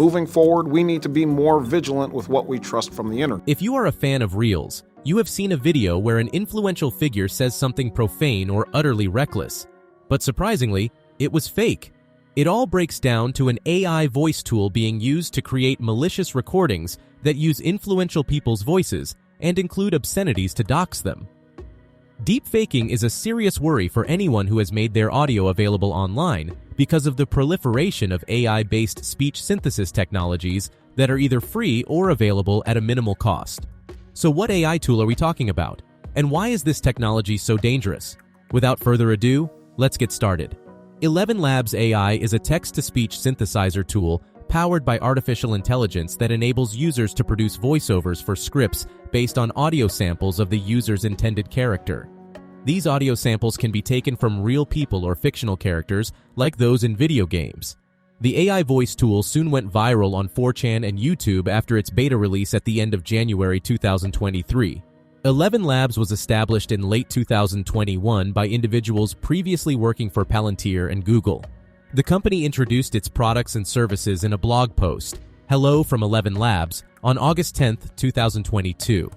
Moving forward, we need to be more vigilant with what we trust from the internet. If you are a fan of Reels, you have seen a video where an influential figure says something profane or utterly reckless. But surprisingly, it was fake. It all breaks down to an AI voice tool being used to create malicious recordings that use influential people's voices and include obscenities to dox them. Deepfaking is a serious worry for anyone who has made their audio available online because of the proliferation of AI-based speech synthesis technologies that are either free or available at a minimal cost. So what AI tool are we talking about? And why is this technology so dangerous? Without further ado, let's get started. ElevenLabs AI is a text-to-speech synthesizer tool powered by artificial intelligence that enables users to produce voiceovers for scripts based on audio samples of the user's intended character. These audio samples can be taken from real people or fictional characters like those in video games. The AI voice tool soon went viral on 4chan and YouTube after its beta release at the end of January 2023. ElevenLabs was established in late 2021 by individuals previously working for Palantir and Google. The company introduced its products and services in a blog post, Hello from ElevenLabs, on August 10, 2022.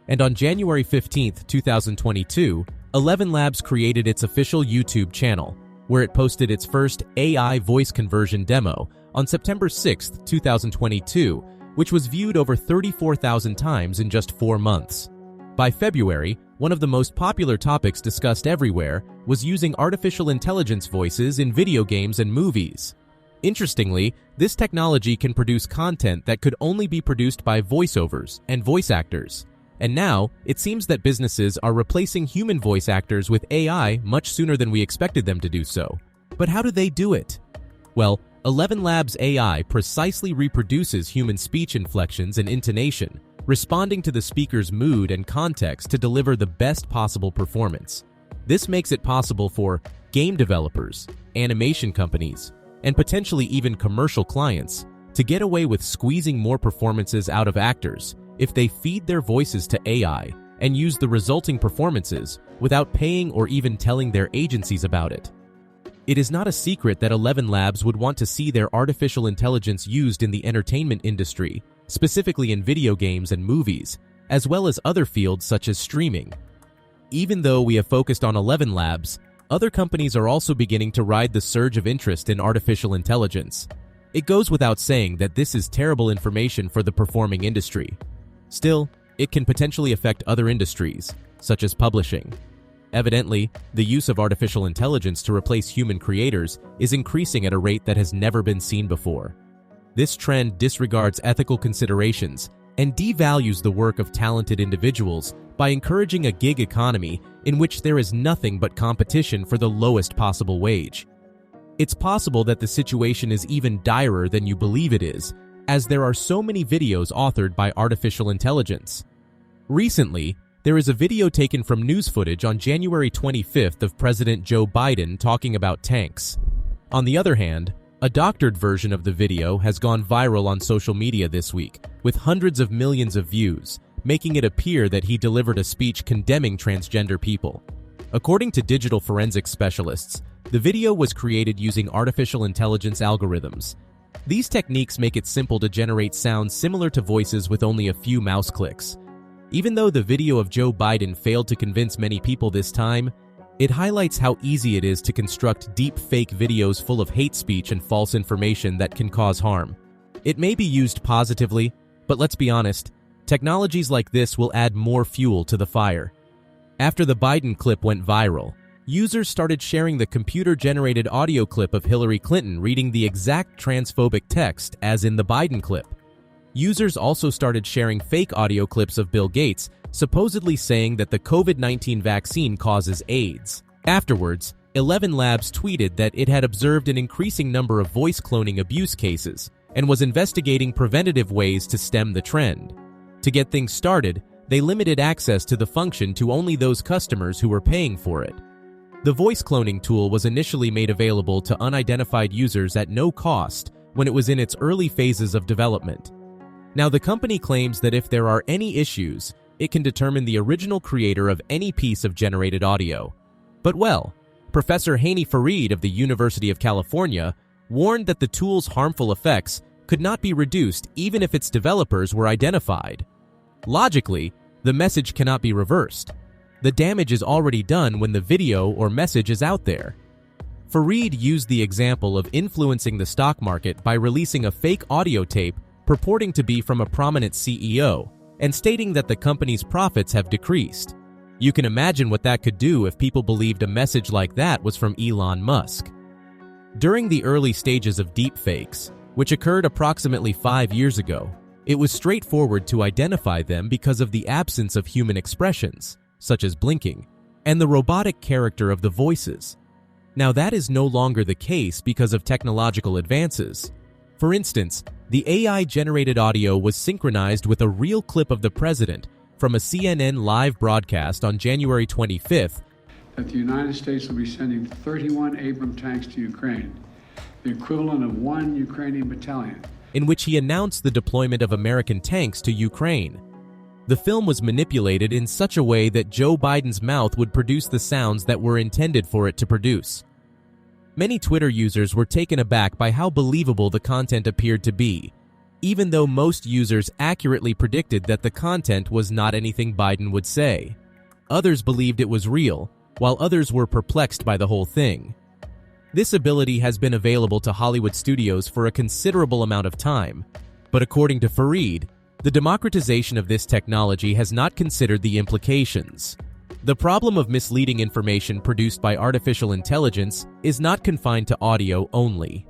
And on January 15, 2022, ElevenLabs created its official YouTube channel, where it posted its first AI voice conversion demo on September 6, 2022, which was viewed over 34,000 times in just 4 months. By February, one of the most popular topics discussed everywhere was using artificial intelligence voices in video games and movies. Interestingly, this technology can produce content that could only be produced by voiceovers and voice actors. And now, it seems that businesses are replacing human voice actors with AI much sooner than we expected them to do so. But how do they do it? Well, ElevenLabs AI precisely reproduces human speech inflections and intonation, responding to the speaker's mood and context to deliver the best possible performance. This makes it possible for game developers, animation companies, and potentially even commercial clients to get away with squeezing more performances out of actors if they feed their voices to AI and use the resulting performances without paying or even telling their agencies about it. It is not a secret that ElevenLabs would want to see their artificial intelligence used in the entertainment industry, specifically in video games and movies, as well as other fields such as streaming. Even though we have focused on ElevenLabs, other companies are also beginning to ride the surge of interest in artificial intelligence. It goes without saying that this is terrible information for the performing industry. Still, it can potentially affect other industries, such as publishing. Evidently, the use of artificial intelligence to replace human creators is increasing at a rate that has never been seen before. This trend disregards ethical considerations and devalues the work of talented individuals by encouraging a gig economy in which there is nothing but competition for the lowest possible wage. It's possible that the situation is even direr than you believe it is, as there are so many videos authored by artificial intelligence. Recently, there is a video taken from news footage on January 25th of President Joe Biden talking about tanks. On the other hand, a doctored version of the video has gone viral on social media this week, with hundreds of millions of views, making it appear that he delivered a speech condemning transgender people. According to digital forensics specialists, the video was created using artificial intelligence algorithms. These techniques make it simple to generate sounds similar to voices with only a few mouse clicks. Even though the video of Joe Biden failed to convince many people this time, it highlights how easy it is to construct deep fake videos full of hate speech and false information that can cause harm. It may be used positively, but let's be honest, technologies like this will add more fuel to the fire. After the Biden clip went viral, users started sharing the computer-generated audio clip of Hillary Clinton reading the exact transphobic text as in the Biden clip. Users also started sharing fake audio clips of Bill Gates supposedly saying that the COVID-19 vaccine causes AIDS. Afterwards, ElevenLabs tweeted that it had observed an increasing number of voice cloning abuse cases and was investigating preventative ways to stem the trend. To get things started, they limited access to the function to only those customers who were paying for it. The voice cloning tool was initially made available to unidentified users at no cost when it was in its early phases of development. Now, the company claims that if there are any issues, it can determine the original creator of any piece of generated audio. But well, Professor Haney Farid of the University of California warned that the tool's harmful effects could not be reduced even if its developers were identified. Logically, the message cannot be reversed. The damage is already done when the video or message is out there. Fareed used the example of influencing the stock market by releasing a fake audio tape purporting to be from a prominent CEO and stating that the company's profits have decreased. You can imagine what that could do if people believed a message like that was from Elon Musk. During the early stages of deepfakes, which occurred approximately 5 years ago, it was straightforward to identify them because of the absence of human expressions, such as blinking, and the robotic character of the voices. Now that is no longer the case because of technological advances. For instance, the AI-generated audio was synchronized with a real clip of the president from a CNN live broadcast on January 25th that the United States will be sending 31 Abrams tanks to Ukraine, the equivalent of 1 Ukrainian battalion, in which he announced the deployment of American tanks to Ukraine. The film was manipulated in such a way that Joe Biden's mouth would produce the sounds that were intended for it to produce. Many Twitter users were taken aback by how believable the content appeared to be, even though most users accurately predicted that the content was not anything Biden would say. Others believed it was real, while others were perplexed by the whole thing. This ability has been available to Hollywood studios for a considerable amount of time, but according to Fareed, the democratization of this technology has not considered the implications. The problem of misleading information produced by artificial intelligence is not confined to audio only.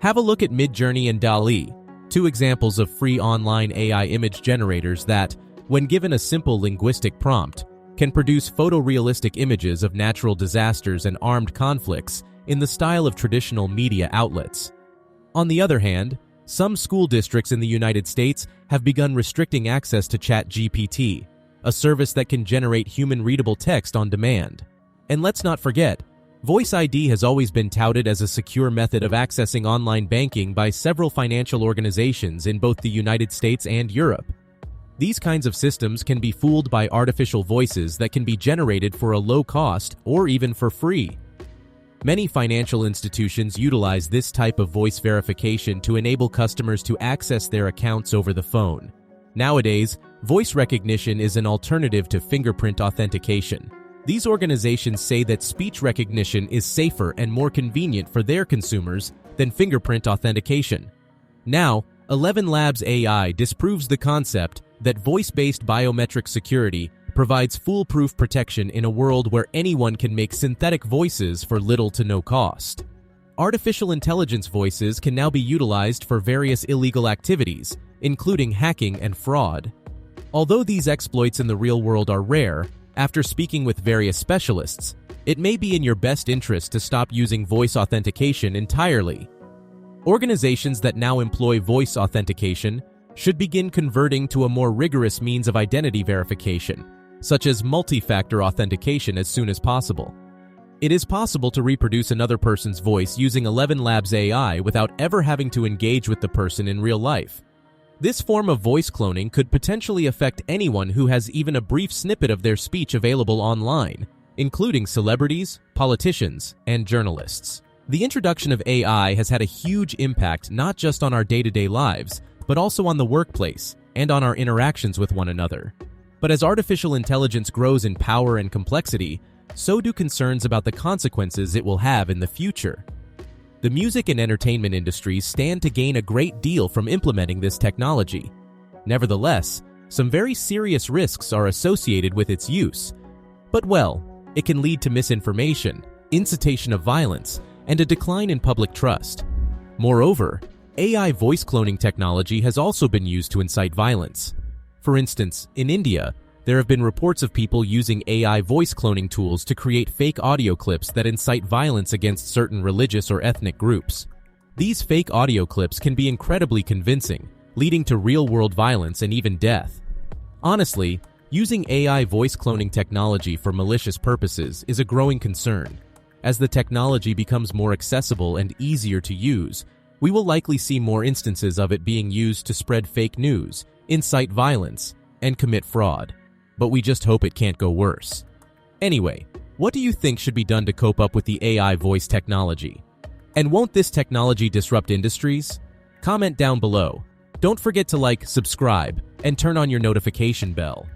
Have a look at Midjourney and DALL-E, 2 examples of free online AI image generators that, when given a simple linguistic prompt, can produce photorealistic images of natural disasters and armed conflicts in the style of traditional media outlets. On the other hand, some school districts in the United States have begun restricting access to ChatGPT, a service that can generate human-readable text on demand. And let's not forget, Voice ID has always been touted as a secure method of accessing online banking by several financial organizations in both the United States and Europe. These kinds of systems can be fooled by artificial voices that can be generated for a low cost or even for free. Many financial institutions utilize this type of voice verification to enable customers to access their accounts over the phone. Nowadays, voice recognition is an alternative to fingerprint authentication. These organizations say that speech recognition is safer and more convenient for their consumers than fingerprint authentication. Now, 11 Labs AI disproves the concept that voice-based biometric security provides foolproof protection in a world where anyone can make synthetic voices for little to no cost. Artificial intelligence voices can now be utilized for various illegal activities, including hacking and fraud. Although these exploits in the real world are rare, after speaking with various specialists, it may be in your best interest to stop using voice authentication entirely. Organizations that now employ voice authentication should begin converting to a more rigorous means of identity verification, such as multi-factor authentication as soon as possible. It is possible to reproduce another person's voice using 11 Labs AI without ever having to engage with the person in real life. This form of voice cloning could potentially affect anyone who has even a brief snippet of their speech available online, including celebrities, politicians, and journalists. The introduction of AI has had a huge impact not just on our day-to-day lives, but also on the workplace and on our interactions with one another. But as artificial intelligence grows in power and complexity, so do concerns about the consequences it will have in the future. The music and entertainment industries stand to gain a great deal from implementing this technology. Nevertheless, some very serious risks are associated with its use. But well, it can lead to misinformation, incitation of violence, and a decline in public trust. Moreover, AI voice cloning technology has also been used to incite violence. For instance, in India, there have been reports of people using AI voice cloning tools to create fake audio clips that incite violence against certain religious or ethnic groups. These fake audio clips can be incredibly convincing, leading to real-world violence and even death. Honestly, using AI voice cloning technology for malicious purposes is a growing concern. As the technology becomes more accessible and easier to use, we will likely see more instances of it being used to spread fake news, incite violence, and commit fraud. But we just hope it can't go worse. Anyway, what do you think should be done to cope up with the AI voice technology? And won't this technology disrupt industries? comment down below. Don't forget to like, subscribe, and turn on your notification bell.